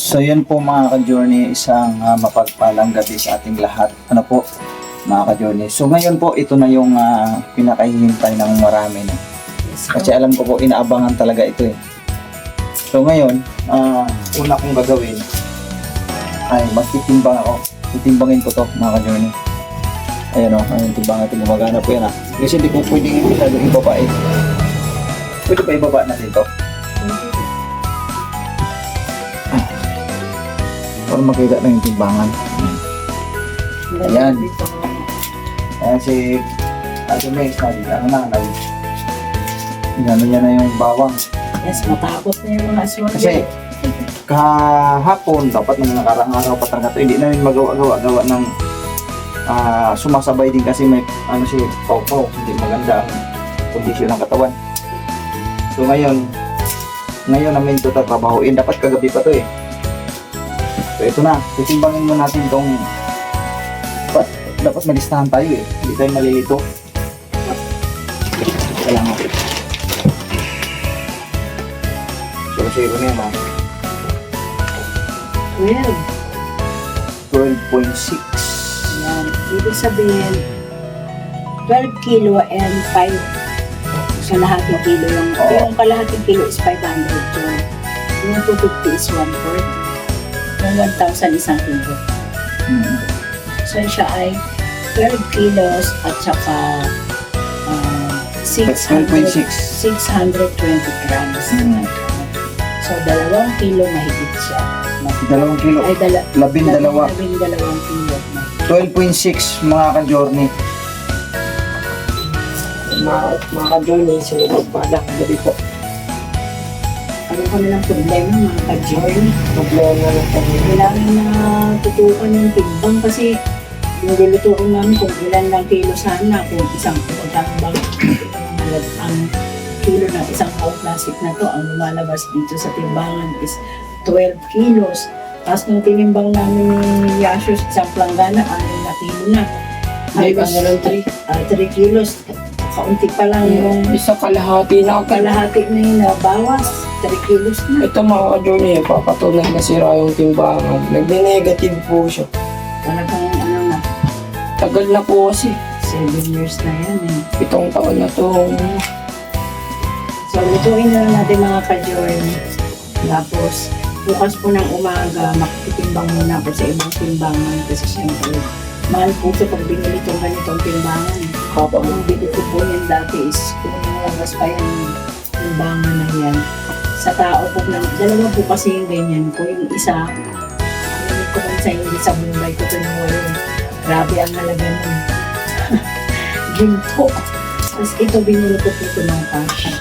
So yun po mga ka-journey, isang mapagpalang gabi sa ating lahat. Ano po mga ka-journey. So ngayon po, ito na yung pinakahihintay ng marami na. Kasi alam ko po, inaabangan talaga ito eh. So ngayon, una kong gagawin ay magtitimbang ako. Titimbangin ko to mga ka-journey. Ayan o, ayun timbang natin, gumagana po yan ha. Kasi hindi ko pwedeng masyadong ibaba eh. Pwede ba ibaba natin to? Para makita na yung timbangan. Ayan. Ayan si Ate May, ano na, inano niya na yung bawang. Yes, matakot na yung mga aswang. Kasi kahapon, dapat nang nakarang araw pa talaga ito, hindi namin magawa ng sumasabay din kasi may ano si pau-pau, hindi maganda ang kondisyon ng katawan. So ngayon namin ito tatrabahuin, dapat kagabi pa to eh. So ito na, titimbangin mo natin itong dapat malistahan tayo eh, hindi tayo malilito. Kailangan so na yun ha. 12.6. Yan. Ibig sabihin, 12 kilo and 5 kalahating kilo. Yung kalahating kilo is 500. So, yung 250 is 1/4. Yung 1,000 isang kilo. So, siya ay 12 kilos at saka 620 grams. So, 2 kilo mahigit siya. 2 kilo. Ay, 12. 12 kilo. 12.6 mga ka-journey. Mga ka-journey, sinunod pa lang gabi po. Ano ka nilang problema mga ka-journey? Problema ng kami. Kailangan na tutukan yung timbang kasi nilulutuin namin kung ilan lang kilo sana, kung isang tambang ang kilo ng isang plastic na to, ang lumalabas dito sa timbangan is 12 kilos. Tapos nung tinimbang namin ni Yashos, isang planggana, 6 na kilo na. May pangalan 3 kilos. Kaunti pa lang yung Isa kalahati na ako. kalahati na yung nabawas. 3 kilos na. Ito mga ka-journey, papatunay na sira yung timbangan. Nagbe-negative po siya. Talagang ano na, Tagal na po kasi. 7 years na yan eh. 7 taon na to. So, lutuin na lang natin mga ka-journey. Tapos, bukas po ng umaga, makikitimbang muna ako sa ibang timbangan kasi siyempre, mahal po ito pag binili itong ganitong timbangan. Kapag Ang bili ko po yan dati is kung nalabas pa yung timbangan na yan. Sa tao po, dalawa po kasi yung ganyan ko. Yung isa, hindi ko man sa hindi sa Mumbai ko ito nung wala. Grabe ang halaga nun. Ginto. Tapos ito, binili ko po ito ng cash.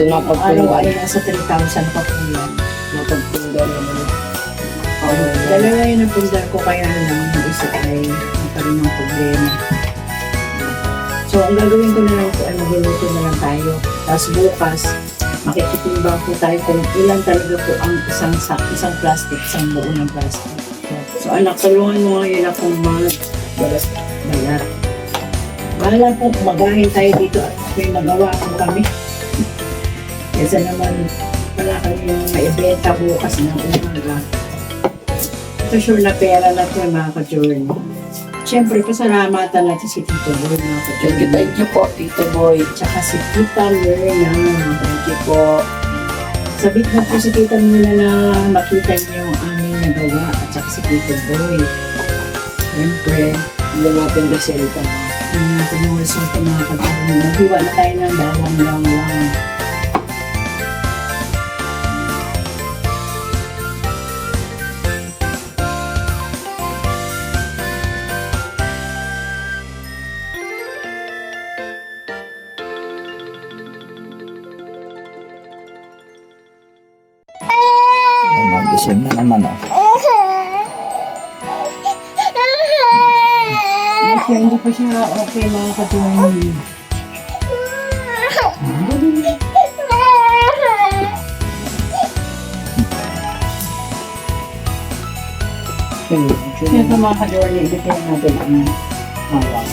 tinapagpunda. Araw-araw nasa 3,000 pa po yan. Napagpunda naman. Dalawa yung napundar ko kaya lang yung isa ay nagkaroon ng problema. So, ang gagawin ko na lang po ay magluluto na lang tayo. Tapos bukas, makikitimbang po tayo kung ilan talaga po ang isang plastic, isang buo ng plastic. So, anak, tulungan mo ngayon akong bayar. Bahala po, magahin tayo dito at may magawa po kami. Kesa naman, wala kami maibenta bukas ng umaga. Ito sure na pera na ito mga ka-journey. Siyempre, pasalamatan natin si Tito Boy mga ka-journey. Thank you po, Tito Boy. Tsaka si Tita Lerna. Thank you po. Sabit na po si Tita Lerna na makita niyo yung aming nagawa at saka si Tito Boy. Siyempre, Hindi natin resulta. hindi natin yung resulta mga ka-journey. Naghiwa na tayo ng bawang lang. Nagising na naman oh. Hindi pa siya okay mga ka-journey. Ito mga ka-journey, ibigay natin ang bawang.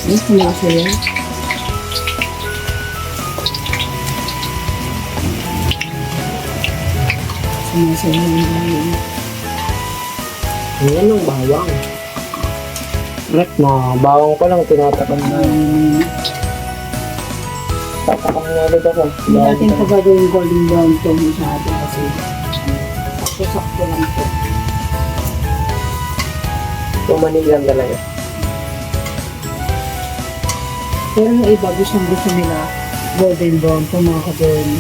Ito na siya. Sumasayaw yung bayan. Yan ang bawang. Rat na, bawang ko lang tinatakam na. Tatakam na ulit ako. Hindi natin pa gagawin golden brown to masyado kasi sakto lang po. Tumanig lang talaga. Pero yung iba gusto nila golden brown to mga ka-burn.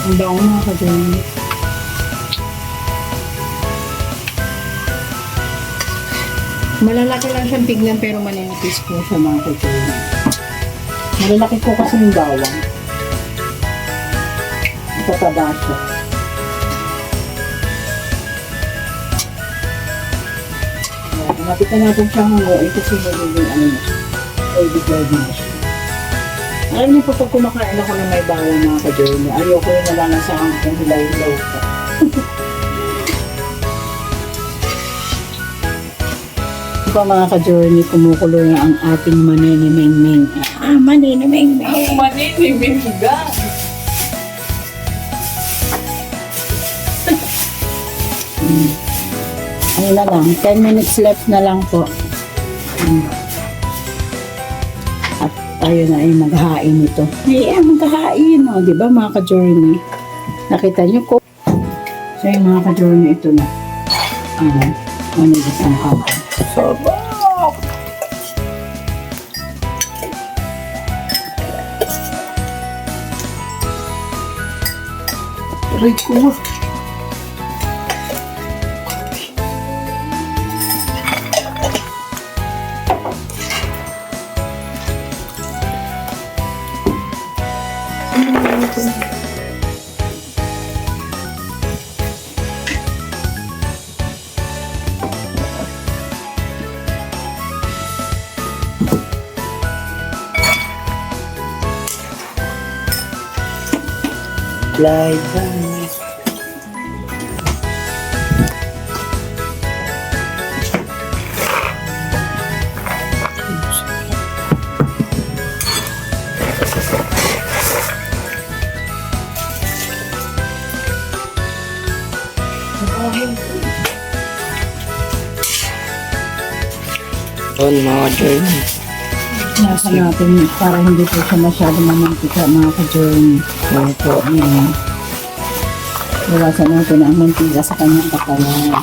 Ang bango mga ka-burn. Malalaki lang siyang tignan pero maninipis po siya mga ka-burn. Malalaki po kasi yung bawang. Itataba siya. Napitan natin siyang hanguin kasi magiging ano na siya. Ready na siya. Alam niyo po pag kumakain ako ng may bawang mga ka-journey, ayoko yung nalalasahan kung hilaw-hilaw pa. Pa mga ka-journey, kumukulo na ang ating maninimeng-meng. Maninimeng-meng! Maninimimga! Ano na lang, 10 minutes left na lang po. At tayo na ay maghain ito. Ay, maghain, o. Diba mga ka-journey? Nakita niyo ko. So yung mga ka-journey, ito na. Manigas ng kapal. Sarap! Rico! Fly by. Doon mga journey. Nasa natin para hindi po siya masyado mamantika mga ka-journey. Ano po? Iwasan natin ang mantika sa kanyang katawan.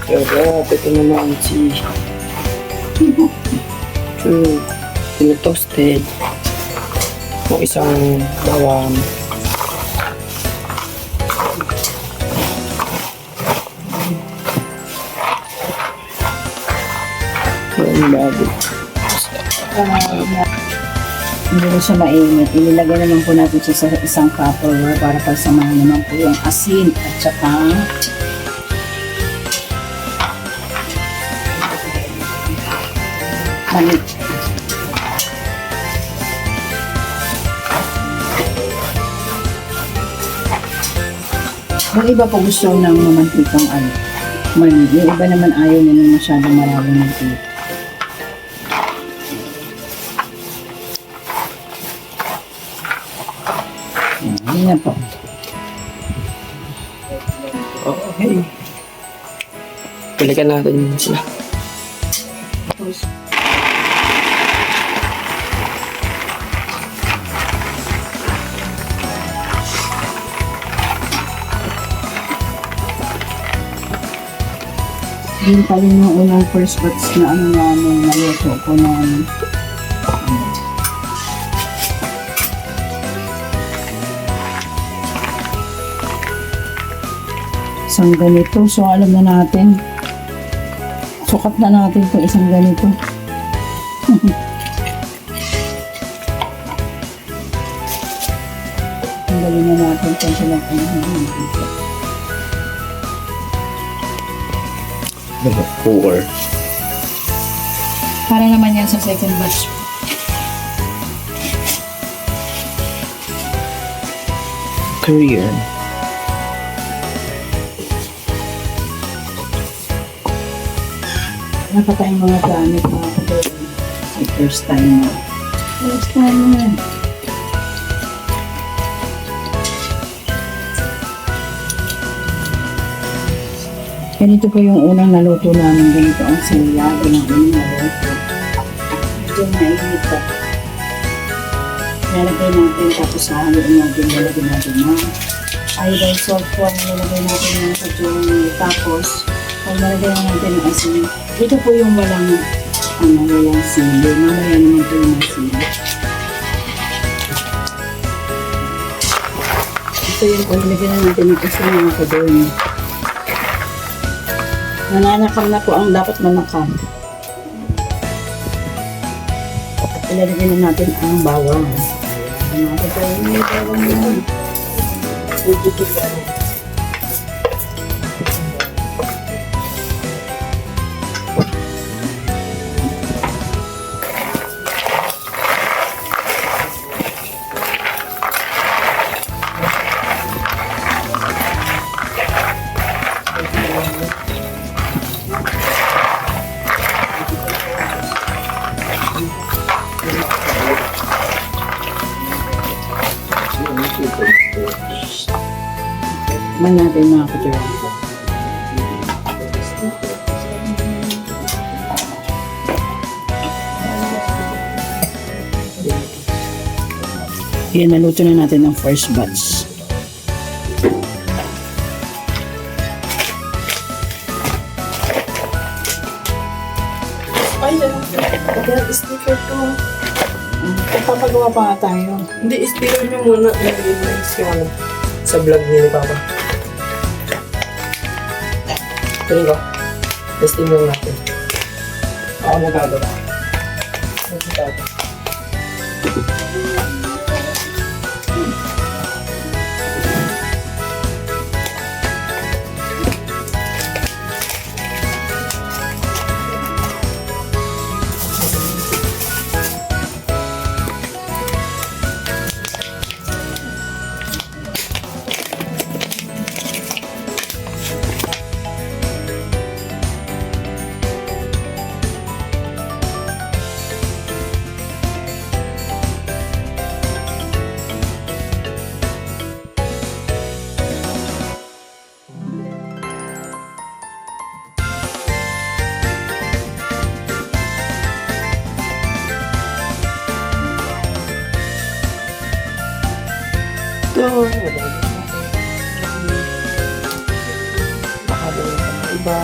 Pero ito naman si toasted o isang bawang. Yung bago. Hindi ko siya mainit. Inilagay naman po natin siya sa isang Tupperware para pagsamahan naman po yung asin at saka mani. Yung iba po gusto ng mamantikang mani. Yung iba naman ayaw nila masyadong maraming mantika. Yan po. Okay. Balikan natin yun sila. Yun pa rin yung unang first batch na ano namin, naluto ko namin. Isang ganito, so alam na natin. Sukat na natin kung isang ganito. Tanggalin na natin kung sila Poor. para naman yan sa second batch. career. Wala pa tayong mga gamit mga ka-journey. First time na. First time na. Ganito po yung unang naluto namin. Ganito ang silyado ng unang naluto. Medyo mainit pa. Nalagay natin tapos haluin natin. Nalagay natin na iodine salt po ang nalagay natin na sa journey. Tapos, pag nalagay natin ng asin, ito po yung walang sili. Mamaya naman po yung sili. Ito yung paglagay na natin ng asin mga ka-journey. Nananakam na po ang dapat manakam. At ilalagay na natin ang bawang. Mga ka-journey, bawang yan. Man natin mga ka-journey. Yan, naluto na natin ang first batch. Ay, yan. Sticker ko. Papagawa pa nga tayo. Hindi, sticker nyo muna. Nag-release yung ano. Sa vlog ni Papa. Tuloy ko. Testing lang natin. Ako nagagawa. Nagkitago. Ito. Baka daw yung iba.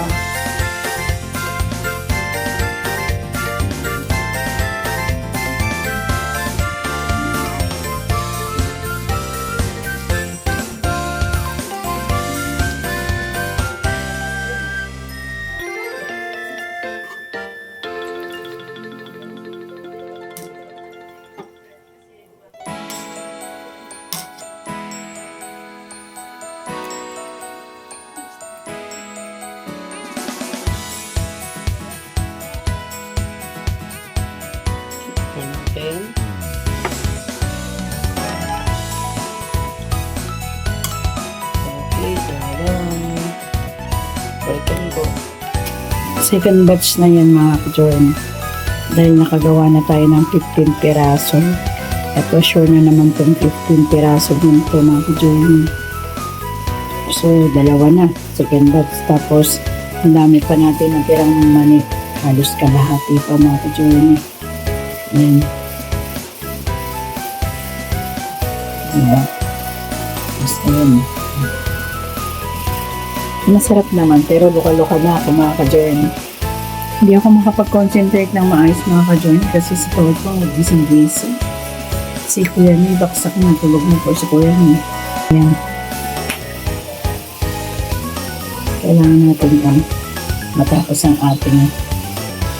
Okay. Okay, dalang. Welcome po. Second batch na yan mga ka-journey. Dahil nakagawa na tayo ng 15 piraso. Ito sure na naman itong 15 piraso din ito mga ka-journey. So, dalawa na. Second batch. Tapos, ang dami pa natin ng tirang mani. Halos kalahati pa mga ka-journey. Ayan. Diba? Basta yun. Masarap naman, pero luka-luka na ako mga ka-journey. Hindi ako makapag-concentrate ng maayos mga ka-journey kasi sa tawag ko gising-gising. Si Kuya May, baksak na, tulog na po si Kuya May. Ayan. Kailangan natin lang matapos ang ating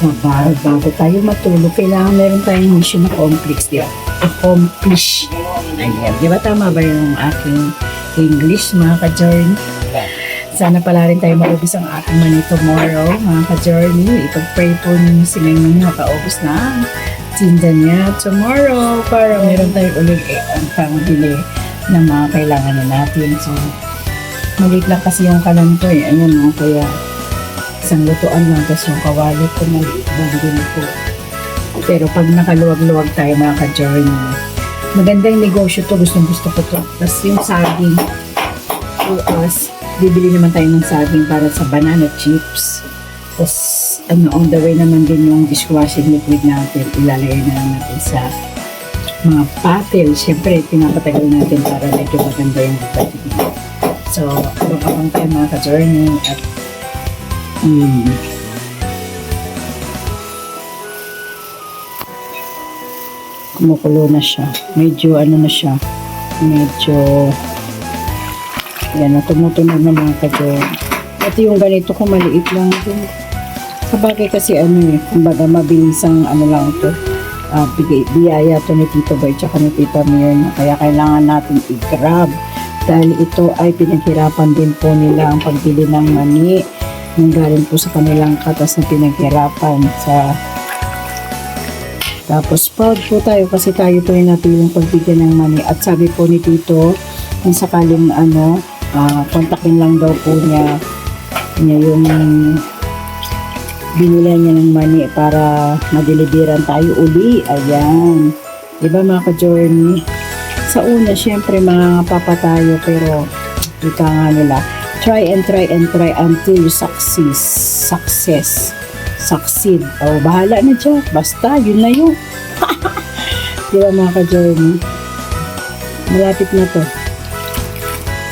trabaho bago tayo matulog. Kailangan meron tayong mission na complex, di ba? Accomplish. Ayan. Di ba tama ba yung aking English, mga ka-journey? Sana pala rin tayo maubos ang ating money tomorrow, mga ka-journey. Ipag-pray po ninyo si Mingming makaubos na ang tinda niya tomorrow para meron tayong ulit ang pangbili ng mga kailangan na natin. So, maliit lang kasi yung kalan ko eh. Ayan o, kaya isang lutuan lang. Tapos yung kawali ko maliit lang din po. Pero pag nakaluwag-luwag tayo mga ka-journey, magandang negosyo to. Gusto ko to. Tapos yung saging, bukas, bibili naman tayo ng saging para sa banana chips. Tapos, on the way naman din yung dishwashing liquid natin. Ilalagay na lang natin sa mga paddle. Siyempre, pinapatagal natin para medyo maganda yung dating. So, abang-abang tayo mga ka-journey at kumukulo na siya. Medyo na siya. Medyo yan, tumutunog na mga ka-journey. Ito yung ganito ko, maliit lang din. Sabagay kasi kumbaga mabilisang lang ito. Biyaya to ni Tito Boy tsaka ni Tita Mirna. Kaya kailangan natin i-grab. Dahil ito ay pinaghirapan din po nila ang pagbili ng mani. Yung galing po sa kanilang katas na pinaghirapan sa... Tapos proud po tayo kasi tayo po yung natin pagbigyan ng mani. At sabi po ni Tito, kung sakaling kontakin lang daw po niya yung binila niya ng mani para madeliveran tayo uli. Ayan. Diba mga ka-journey? Sa una, syempre mangangapa tayo pero ika nga nila, try and try and try until you succeed. O, bahala na dyan. Basta, yun na yun. Diba mga ka-journey? Malapit na to.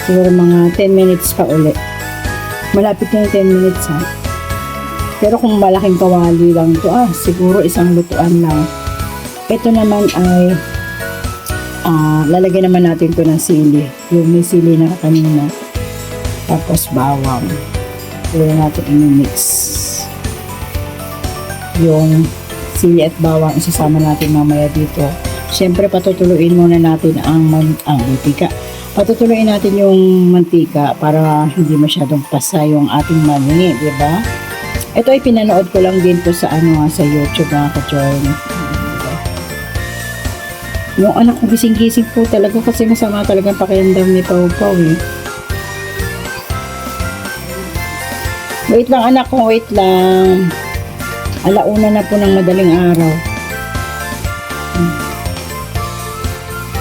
Siguro mga 10 minutes pa uli. Malapit na yung 10 minutes ha. Pero kung malaking kawali lang to, siguro isang lutuan lang. Ito naman ay lalagyan naman natin to ng sili. Yung may sili na kanina. Tapos bawang. Ito natin i-mix. Yung sili at bawang isasama natin mamaya dito. Siyempre patutuluin muna natin ang mantika. Patutuluin natin yung mantika para hindi masyadong pasa yung ating mani, di ba? Ito ay pinanood ko lang din po sa sa YouTube mga ka-journey. Yung anak ko gising-gising po talaga kasi masama talagang pakiramdam ni Pau Pau eh. Wait lang anak ko, wait lang. Alauna na po ng madaling araw.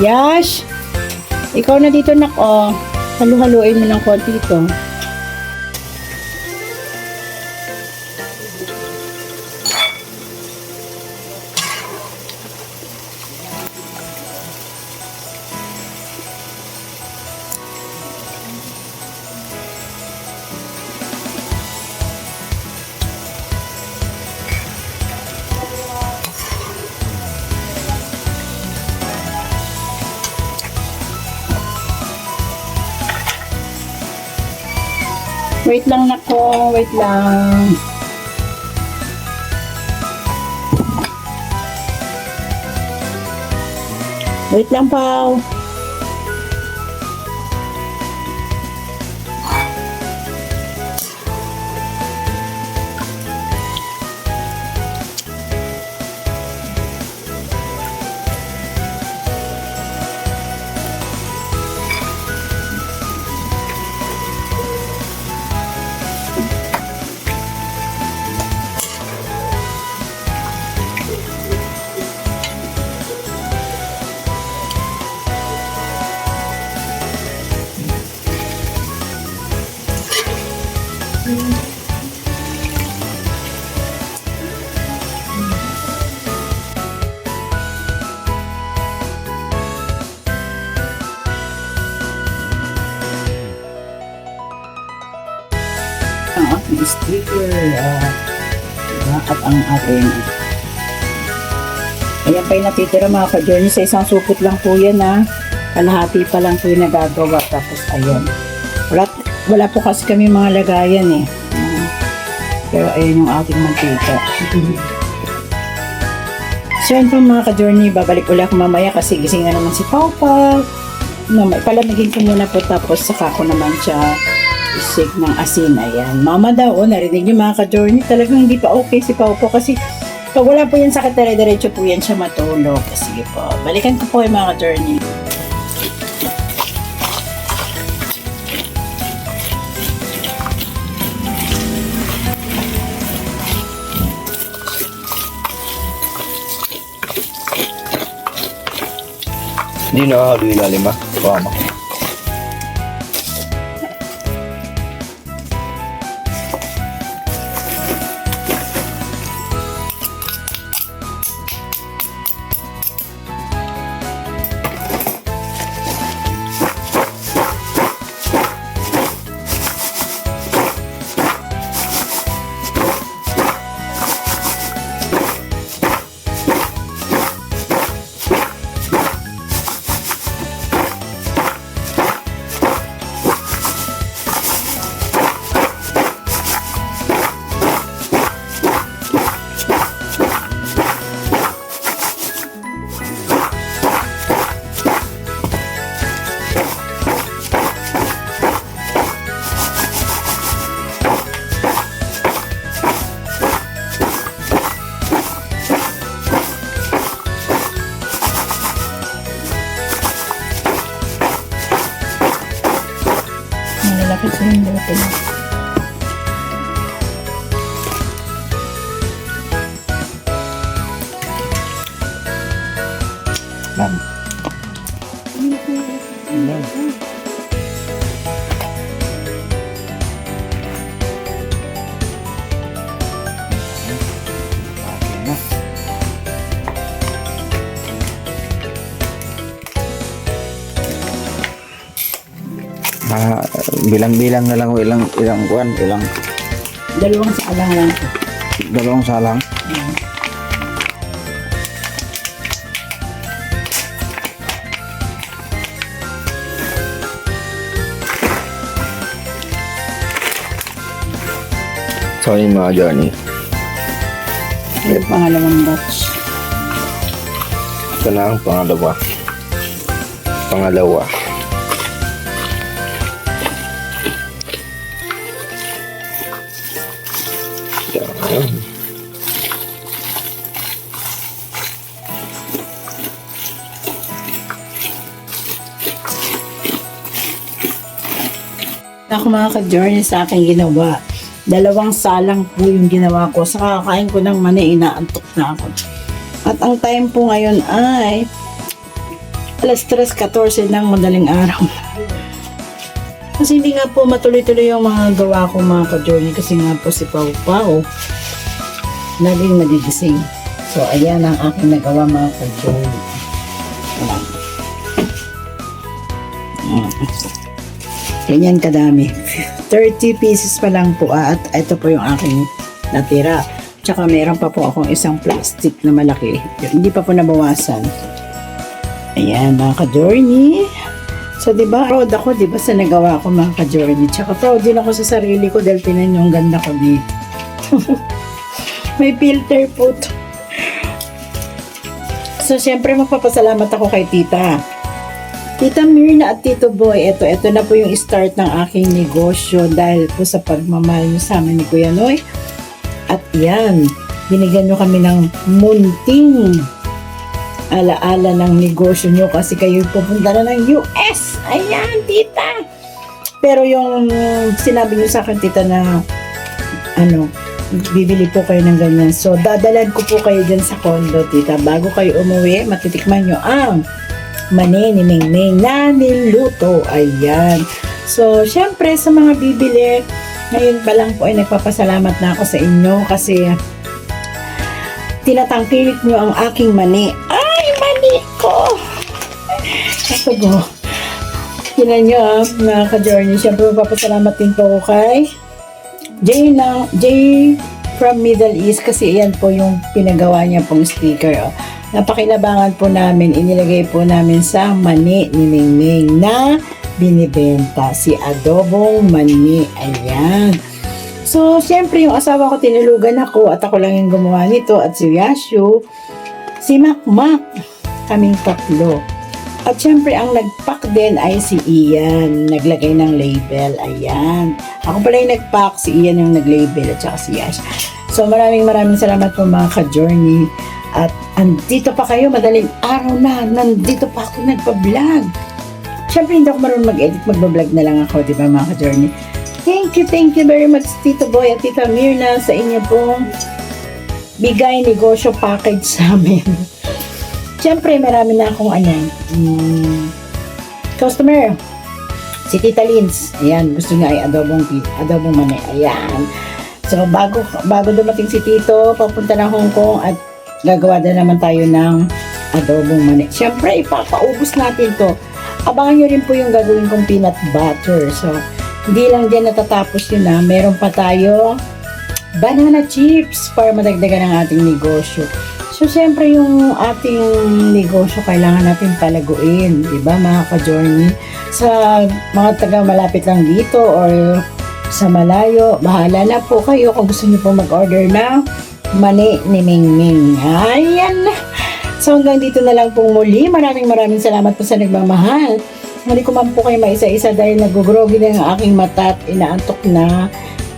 Yash! Ikaw na dito nak halu-haluin mo ng konti ito. Wait lang nako, wait lang. Wait lang Pau. Ang ating sticker at ang ating ayan pa yung natitira mga ka-journey sa isang supot lang po yan kalahati pa lang po yung nagagawa tapos ayan wala po kasi kami mga lagayan pero ayan yung ating mantika. So yun po mga ka-journey, babalik ulit ako mamaya kasi gising na naman si Papa. Palamigin ko muna po tapos saka ko naman siya isig ng asin. Ayan. Mama daw, narinig niyo mga ka-journey, talagang hindi pa okay si Papa kasi pag wala po yan sakit diretso po yan siya matulog. Sige po, balikan ko po yung mga ka-journey. Hindi nakahalo ilalim ha. Tama. Malalaki sa yung buto. Ma'am. Okay na. Bilang-bilang na lang o ilang kuwan, Dalawang salang lang. dalawang salang. So yun mga Johnny. Yung pangalawang batch. Ito na ang pangalawa. Pangalawa. Yan. Ako mga ka-journey sa aking ginawa. Dalawang salang po yung ginawa ko. Sa kakain ko ng mani, inaantok na ako. At ang time po ngayon ay alas 3:14 ng madaling araw. Kasi hindi nga po matuloy-tuloy yung mga gawa ko mga ka-journey. Kasi nga po si Pau Pau laging nagigising. So ayan ang aking nagawa mga ka-journey. Ganyan kadami. 30 pieces pa lang po at ito po yung aking natira. Tsaka meron pa po akong isang plastic na malaki. Hindi pa po nabawasan. Ayan mga ka-journey. So diba, proud ako diba sa nagawa ko mga ka-journey. Tsaka proud din ako sa sarili ko dahil tinan yung ganda ko dito. May filter po to. So syempre magpapasalamat ako kay tita. Tita Mirna at Tito Boy, ito na po yung start ng aking negosyo dahil po sa pagmamahal niyo sa amin ni Kuya Noy. At yan, binigyan niyo kami ng munting alaala ng negosyo niyo kasi kayo pupunta na ng US. Ayan, tita! Pero yung sinabi niyo sa akin, tita, na bibili po kayo ng ganyan. So, dadalan ko po kayo dyan sa condo, tita. Bago kayo umuwi, matitikman niyo ang mani ni Mingming na niluto. Ayan. So, syempre sa mga bibili, ngayon pa lang po ay nagpapasalamat na ako sa inyo kasi tinatangkilik nyo ang aking mani. Ay, mani ko! Ito po. Tinan nyo mga ka-journey. Syempre magpapasalamat din po ako kay Jay from Middle East kasi ayan po yung pinagawa niya pong sticker. Napakinabangan po namin, inilagay po namin sa mani ni Mingming na binibenta, si adobong mani. Ayan. So, syempre yung asawa ko tinulugan ako at ako lang yung gumawa nito at si Yashu, si Makmak, kaming tatlo. At syempre ang nagpack din ay si Ian, naglagay ng label. Ayan. Ako pala yung nagpack, si Ian yung naglabel at saka si Yash. So, maraming salamat po mga ka-journey. At andito pa kayo, madaling araw na, nandito pa ako nagpa-vlog. Siyempre hindi ako marunong mag-edit, magba-vlog na lang ako, di ba mga ka-journey? Thank you very much Tito Boy at Tita Mirna sa inyo pong bigay negosyo package sa amin. Siyempre, marami na akong customer. Si Tita Lins. Ayan, gusto niya ay adobong mani. Ayan. So, bago dumating si Tito, papunta na Hong Kong at gagawa na naman tayo ng adobong mani. Siyempre, ipapaubos natin to. Abangan nyo rin po yung gagawin kong peanut butter. So, hindi lang dyan natatapos yun na. Meron pa tayo banana chips para madagdagan ang ating negosyo. So, siyempre, yung ating negosyo kailangan natin palaguin. Diba, mga ka-journey? Sa mga taga malapit lang dito or sa malayo, bahala na po kayo kung gusto niyo po mag-order ng mani ni Mingming. Ayan. So, hanggang dito na lang pong muli. Maraming salamat po sa nagmamahal. Hindi ko man po kayo maisa-isa dahil nag-grogi na ang aking mata at inaantok na.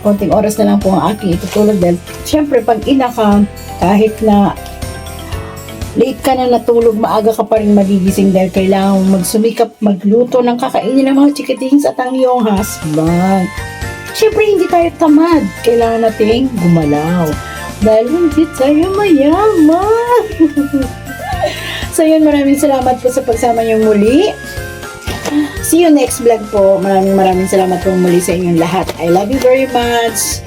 Konting oras na lang po ang aking itutulog dahil syempre pag ina ka, kahit na late ka na natulog, maaga ka pa rin magigising dahil kailangan mong magsumikap, magluto ng kakainin ng mga chikitings at ang iyong husband. Syempre hindi tayo tamad. Kailangan nating gumalaw dahil hindi tayo mayaman. So yun, maraming salamat po sa pagsama niyo muli. See you next vlog po. Maraming salamat po muli sa inyong lahat. I love you very much.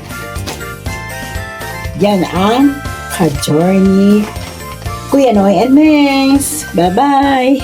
Yan ang Ka-Journey Kuya Noy and Mengs. Bye-bye!